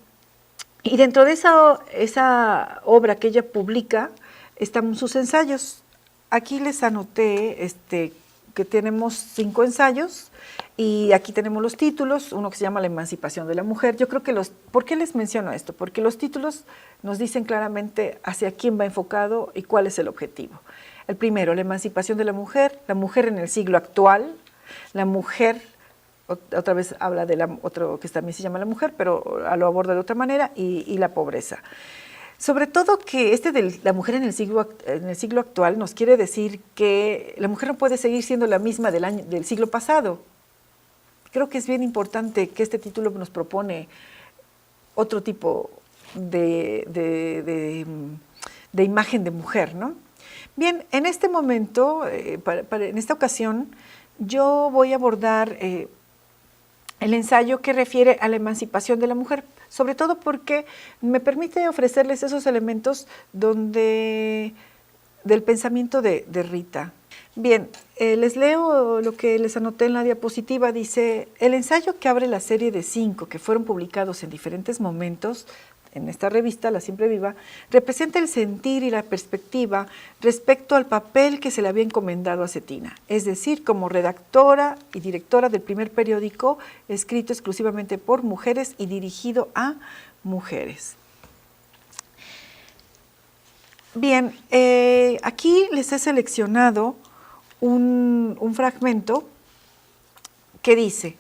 y dentro de esa obra que ella publica, están sus ensayos. Aquí les anoté que tenemos 5 ensayos y aquí tenemos los títulos, uno que se llama La emancipación de la mujer. Yo creo que ¿por qué les menciono esto? Porque los títulos nos dicen claramente hacia quién va enfocado y cuál es el objetivo. El primero, la emancipación de la mujer en el siglo actual, la mujer, otra vez habla de otro que también se llama la mujer, pero lo aborda de otra manera, y la pobreza. Sobre todo que de la mujer en el siglo actual nos quiere decir que la mujer no puede seguir siendo la misma del siglo pasado. Creo que es bien importante que este título nos propone otro tipo de imagen de mujer, ¿no? Bien, en este momento, en esta ocasión, yo voy a abordar el ensayo que refiere a la emancipación de la mujer, sobre todo porque me permite ofrecerles esos elementos del pensamiento de Rita. Bien, les leo lo que les anoté en la diapositiva. Dice, el ensayo que abre la serie de 5 que fueron publicados en diferentes momentos en esta revista, La Siempre Viva, representa el sentir y la perspectiva respecto al papel que se le había encomendado a Cetina, es decir, como redactora y directora del primer periódico escrito exclusivamente por mujeres y dirigido a mujeres. Bien, aquí les he seleccionado un fragmento que dice,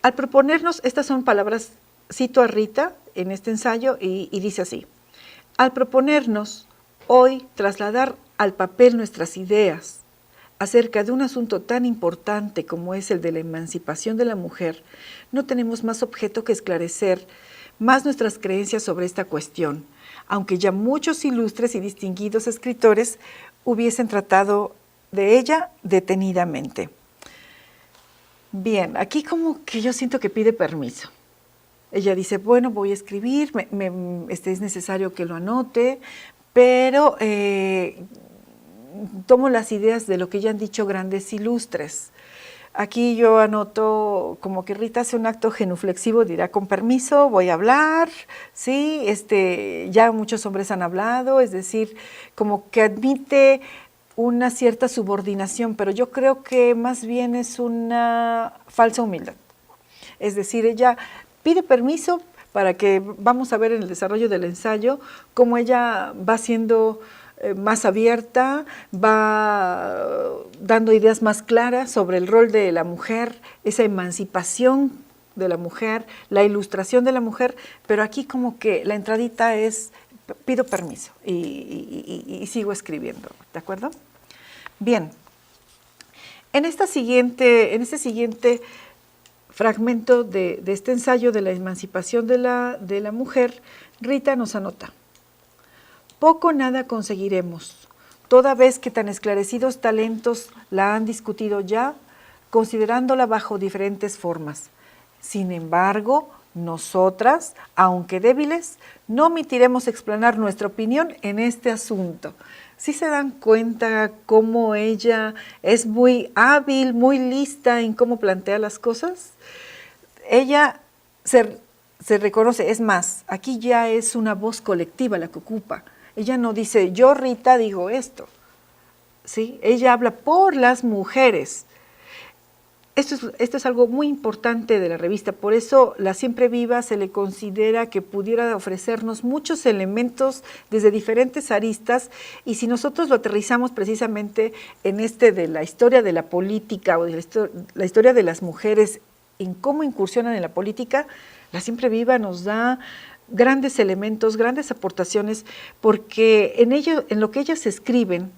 al proponernos, estas son palabras, cito a Rita en este ensayo y dice así, al proponernos hoy trasladar al papel nuestras ideas acerca de un asunto tan importante como es el de la emancipación de la mujer, no tenemos más objeto que esclarecer más nuestras creencias sobre esta cuestión, aunque ya muchos ilustres y distinguidos escritores hubiesen tratado de ella detenidamente. Bien, aquí como que yo siento que pide permiso. Ella dice, bueno, voy a escribir, es necesario que lo anote, pero tomo las ideas de lo que ya han dicho grandes ilustres. Aquí yo anoto como que Rita hace un acto genuflexivo, dirá, con permiso, voy a hablar, ¿sí? Ya muchos hombres han hablado, es decir, como que admite una cierta subordinación, pero yo creo que más bien es una falsa humildad. Es decir, ella pide permiso para que vamos a ver en el desarrollo del ensayo cómo ella va siendo más abierta, va dando ideas más claras sobre el rol de la mujer, esa emancipación de la mujer, la ilustración de la mujer, pero aquí como que la entradita es, pido permiso y sigo escribiendo, ¿de acuerdo? Bien, en este siguiente fragmento de este ensayo de la emancipación de la mujer, Rita nos anota: poco o nada conseguiremos, toda vez que tan esclarecidos talentos la han discutido ya, considerándola bajo diferentes formas. Sin embargo, nosotras, aunque débiles, no omitiremos explanar nuestra opinión en este asunto. ¿Sí se dan cuenta cómo ella es muy hábil, muy lista en cómo plantea las cosas? Ella se reconoce, es más, aquí ya es una voz colectiva la que ocupa. Ella no dice, yo Rita digo esto, ¿sí? Ella habla por las mujeres. Esto es algo muy importante de la revista, por eso La Siempre Viva se le considera que pudiera ofrecernos muchos elementos desde diferentes aristas, y si nosotros lo aterrizamos precisamente en de la historia de la política o de la historia de las mujeres en cómo incursionan en la política, La Siempre Viva nos da grandes elementos, grandes aportaciones, porque en lo que ellas escriben,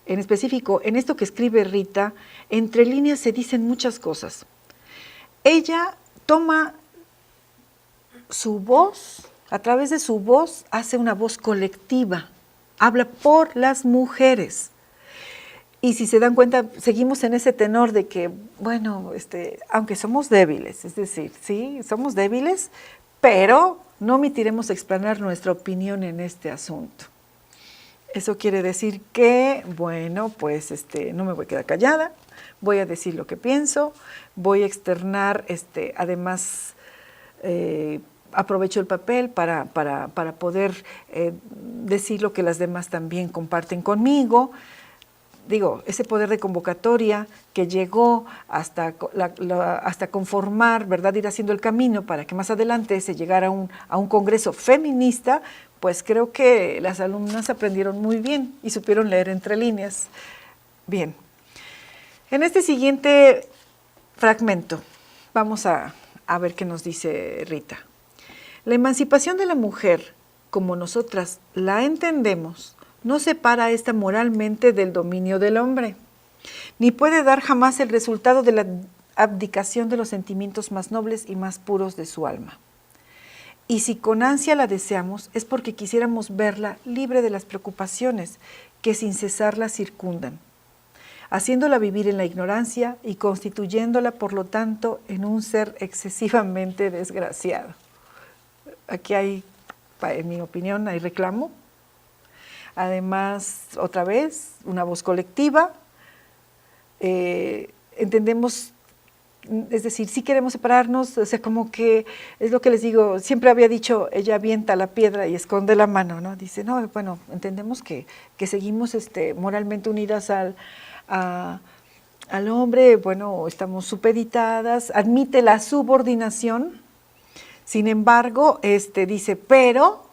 en específico, en esto que escribe Rita, entre líneas se dicen muchas cosas. Ella toma su voz, a través de su voz hace una voz colectiva, habla por las mujeres. Y si se dan cuenta, seguimos en ese tenor de que, bueno, aunque somos débiles, es decir, sí, somos débiles, pero no omitiremos explanar nuestra opinión en este asunto. Eso quiere decir que, bueno, pues no me voy a quedar callada, voy a decir lo que pienso, voy a externar, además aprovecho el papel para poder decir lo que las demás también comparten conmigo. Digo, ese poder de convocatoria que llegó hasta conformar, ¿verdad?, ir haciendo el camino para que más adelante se llegara a un congreso feminista, pues creo que las alumnas aprendieron muy bien y supieron leer entre líneas. Bien, en este siguiente fragmento vamos a ver qué nos dice Rita. La emancipación de la mujer, como nosotras la entendemos, no separa a esta moralmente del dominio del hombre, ni puede dar jamás el resultado de la abdicación de los sentimientos más nobles y más puros de su alma. Y si con ansia la deseamos, es porque quisiéramos verla libre de las preocupaciones que sin cesar la circundan, haciéndola vivir en la ignorancia y constituyéndola, por lo tanto, en un ser excesivamente desgraciado. Aquí hay, en mi opinión, hay reclamo. Además, otra vez, una voz colectiva. Entendemos, es decir, sí queremos separarnos, o sea, como que es lo que les digo, siempre había dicho, ella avienta la piedra y esconde la mano, ¿no? Dice, no, bueno, entendemos que seguimos moralmente unidas al hombre, bueno, estamos supeditadas, admite la subordinación, sin embargo, dice, pero,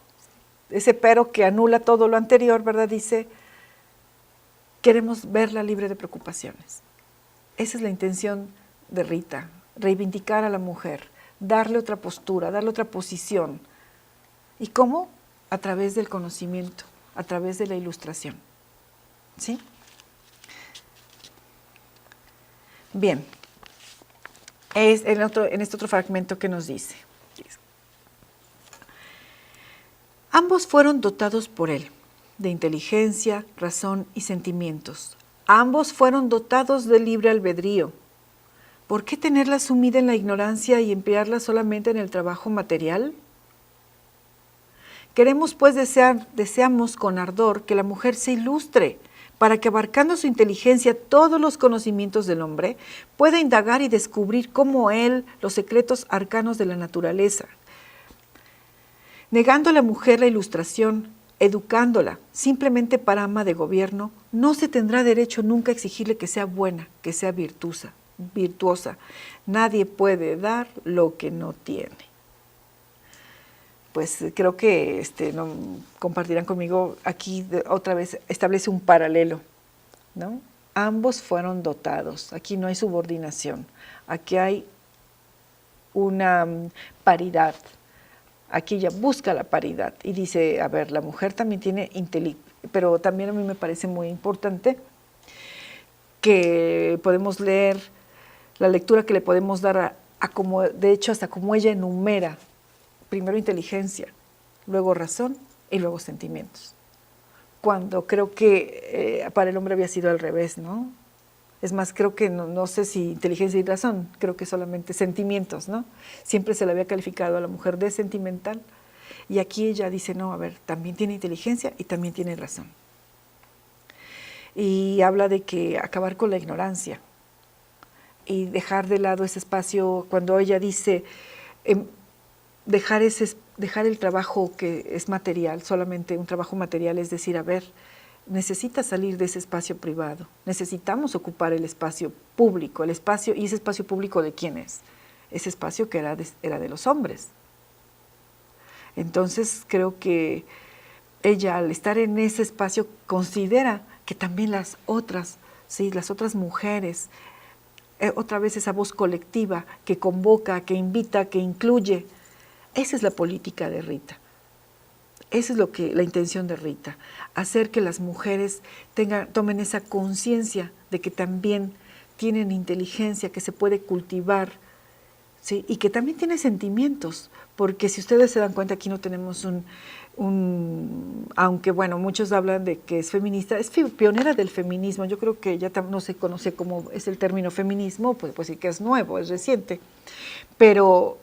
ese pero que anula todo lo anterior, ¿verdad? Dice, queremos verla libre de preocupaciones. Esa es la intención de Rita, reivindicar a la mujer, darle otra postura, darle otra posición. ¿Y cómo? A través del conocimiento, a través de la ilustración. ¿Sí? Bien, es en este otro fragmento que nos dice. Ambos fueron dotados por él, de inteligencia, razón y sentimientos. Ambos fueron dotados de libre albedrío. ¿Por qué tenerla sumida en la ignorancia y emplearla solamente en el trabajo material? Queremos, pues, deseamos con ardor que la mujer se ilustre, para que abarcando su inteligencia todos los conocimientos del hombre, pueda indagar y descubrir como él los secretos arcanos de la naturaleza. Negando a la mujer la ilustración, educándola simplemente para ama de gobierno, no se tendrá derecho nunca a exigirle que sea buena, que sea virtuosa. Nadie puede dar lo que no tiene. pues creo que no compartirán conmigo, aquí otra vez establece un paralelo, ¿no? Ambos fueron dotados, aquí no hay subordinación, aquí hay una paridad, aquí ella busca la paridad y dice, a ver, la mujer también tiene inteligencia, pero también a mí me parece muy importante que podemos leer, la lectura que le podemos dar a como, de hecho, hasta como ella enumera, primero inteligencia, luego razón y luego sentimientos. Cuando creo que para el hombre había sido al revés, ¿no? Es más, creo que no sé si inteligencia y razón, creo que solamente sentimientos, ¿no? Siempre se le había calificado a la mujer de sentimental y aquí ella dice, no, a ver, también tiene inteligencia y también tiene razón. Y habla de que acabar con la ignorancia y dejar de lado ese espacio, cuando ella dice, dejar el trabajo que es material, solamente un trabajo material, es decir, a ver, necesitas salir de ese espacio privado, necesitamos ocupar el espacio público, el espacio, y ese espacio público ¿de quién es? Ese espacio que era de los hombres. Entonces creo que ella al estar en ese espacio considera que también las otras mujeres, otra vez esa voz colectiva que convoca, que invita, que incluye, esa es la política de Rita. Esa es la intención de Rita, hacer que las mujeres tomen esa conciencia de que también tienen inteligencia, que se puede cultivar, ¿sí? Y que también tiene sentimientos, porque si ustedes se dan cuenta, aquí no tenemos aunque bueno, muchos hablan de que es feminista, es pionera del feminismo. Yo creo que ya no se conoce cómo es el término feminismo, pues sí que es nuevo, es reciente, pero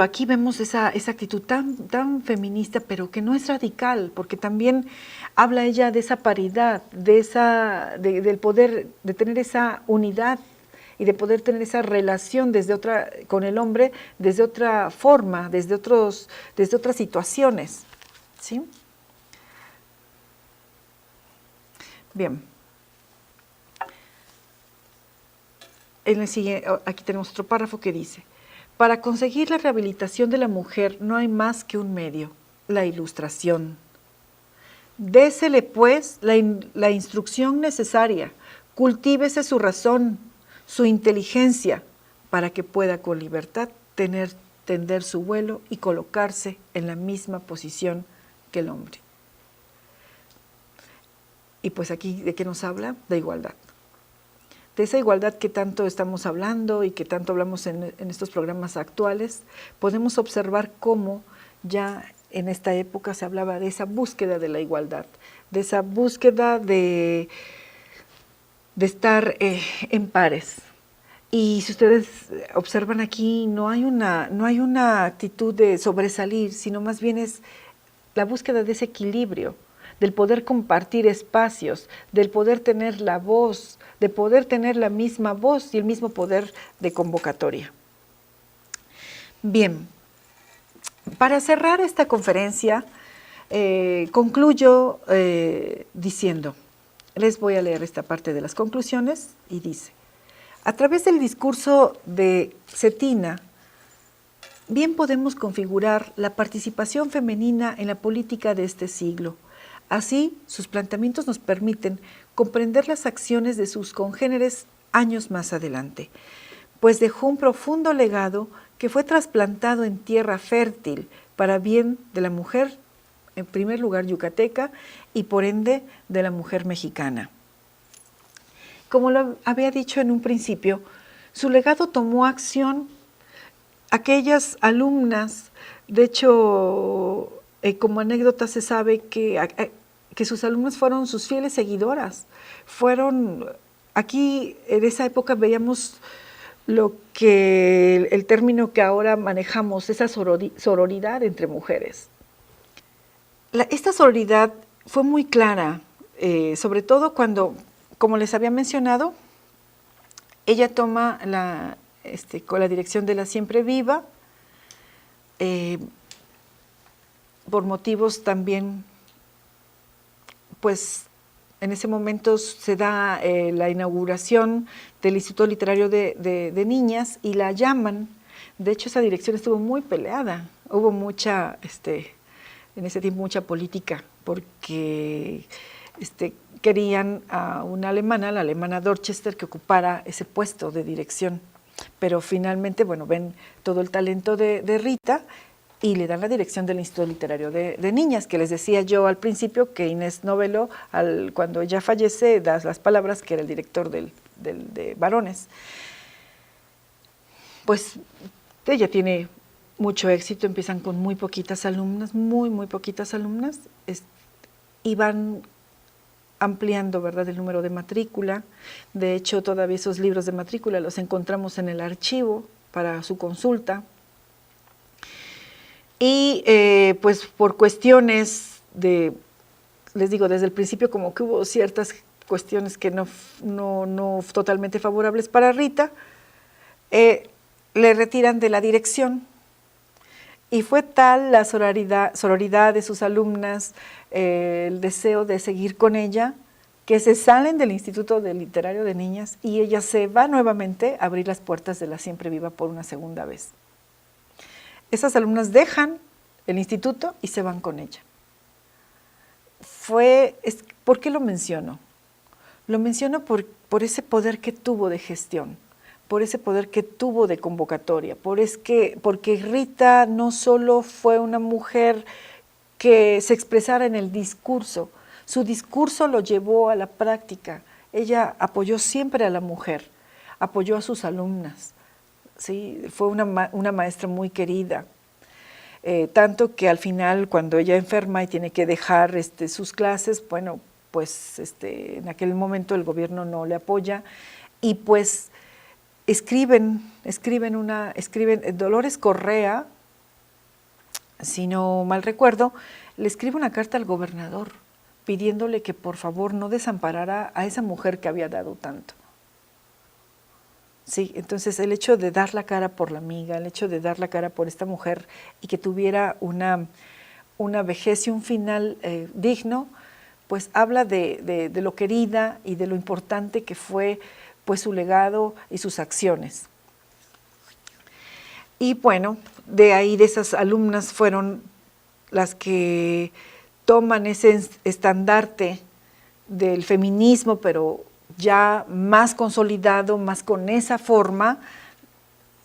aquí vemos esa actitud tan feminista, pero que no es radical, porque también habla ella de esa paridad, del poder, de tener esa unidad y de poder tener esa relación con el hombre desde otra forma, desde otras situaciones, ¿sí? Bien. Aquí tenemos otro párrafo que dice: para conseguir la rehabilitación de la mujer no hay más que un medio, la ilustración. Désele, pues, la instrucción necesaria, cultívese su razón, su inteligencia, para que pueda con libertad tender su vuelo y colocarse en la misma posición que el hombre. Y pues aquí, ¿de qué nos habla? De igualdad. De esa igualdad que tanto estamos hablando y que tanto hablamos en estos programas actuales, podemos observar cómo ya en esta época se hablaba de esa búsqueda de la igualdad, de esa búsqueda de estar en pares. Y si ustedes observan aquí, no hay una actitud de sobresalir, sino más bien es la búsqueda de ese equilibrio, del poder compartir espacios, del poder tener la voz, de poder tener la misma voz y el mismo poder de convocatoria. Bien, para cerrar esta conferencia, concluyo diciendo, les voy a leer esta parte de las conclusiones y dice: a través del discurso de Cetina, bien podemos configurar la participación femenina en la política de este siglo. Así, sus planteamientos nos permiten comprender las acciones de sus congéneres años más adelante, pues dejó un profundo legado que fue trasplantado en tierra fértil para bien de la mujer, en primer lugar yucateca, y por ende de la mujer mexicana. Como lo había dicho en un principio, su legado tomó acción. Aquellas alumnas, de hecho, como anécdota se sabe que sus alumnas fueron sus fieles seguidoras. Aquí en esa época veíamos lo que el término que ahora manejamos, esa sororidad entre mujeres. Esta sororidad fue muy clara, sobre todo cuando, como les había mencionado, ella toma con la dirección de la Siempre Viva, por motivos también, pues en ese momento se da la inauguración del Instituto Literario de Niñas y la llaman. De hecho, esa dirección estuvo muy peleada hubo mucha, en ese tiempo mucha política, porque querían a una alemana, la alemana Dorchester, que ocupara ese puesto de dirección. Pero finalmente, bueno, ven todo el talento de Rita y le dan la dirección del Instituto Literario de Niñas, que les decía yo al principio que Inés Novello, cuando ella fallece, da las palabras que era el director de varones. Pues ella tiene mucho éxito, empiezan con muy poquitas alumnas, muy poquitas alumnas, y van ampliando, ¿verdad?, el número de matrícula. De hecho, todavía esos libros de matrícula los encontramos en el archivo para su consulta. Y pues por cuestiones les digo, desde el principio como que hubo ciertas cuestiones que no totalmente favorables para Rita, le retiran de la dirección. Y fue tal la sororidad de sus alumnas, el deseo de seguir con ella, que se salen del Instituto Literario de Niñas y ella se va nuevamente a abrir las puertas de la Siempre Viva por una segunda vez. Esas alumnas dejan el instituto y se van con ella. ¿Por qué lo menciono? Lo menciono por ese poder que tuvo de gestión, por ese poder que tuvo de convocatoria, porque Rita no solo fue una mujer que se expresara en el discurso, su discurso lo llevó a la práctica. Ella apoyó siempre a la mujer, apoyó a sus alumnas, ¿sí? Fue una maestra muy querida, tanto que al final cuando ella enferma y tiene que dejar sus clases, bueno, pues en aquel momento el gobierno no le apoya y pues escriben Dolores Correa, si no mal recuerdo, le escribe una carta al gobernador pidiéndole que por favor no desamparara a esa mujer que había dado tanto. Sí, entonces el hecho de dar la cara por la amiga, el hecho de dar la cara por esta mujer y que tuviera una vejez y un final digno, pues habla de lo querida y de lo importante que fue pues su legado y sus acciones. Y bueno, de ahí de esas alumnas fueron las que toman ese estandarte del feminismo, pero ya más consolidado, más con esa forma,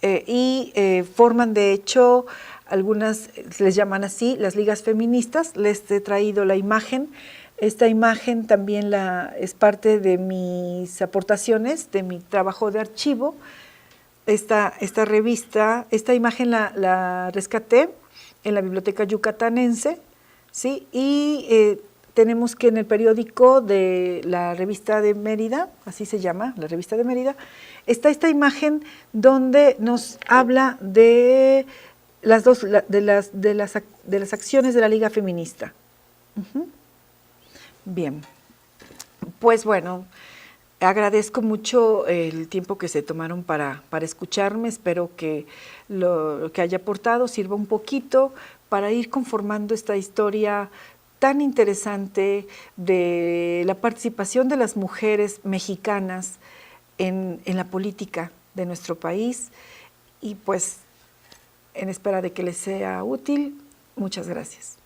y forman de hecho algunas, les llaman así, las ligas feministas. Les he traído la imagen. Esta imagen también es parte de mis aportaciones, de mi trabajo de archivo. Esta revista, esta imagen la rescaté en la Biblioteca Yucatanense, ¿sí? Y tenemos que en el periódico de la Revista de Mérida, así se llama, la Revista de Mérida, está esta imagen donde nos habla de de las acciones de la Liga Feminista. Bien, pues bueno, agradezco mucho el tiempo que se tomaron para escucharme. Espero que lo que haya aportado sirva un poquito para ir conformando esta historia tan interesante de la participación de las mujeres mexicanas en la política de nuestro país. Y pues, en espera de que les sea útil, muchas gracias.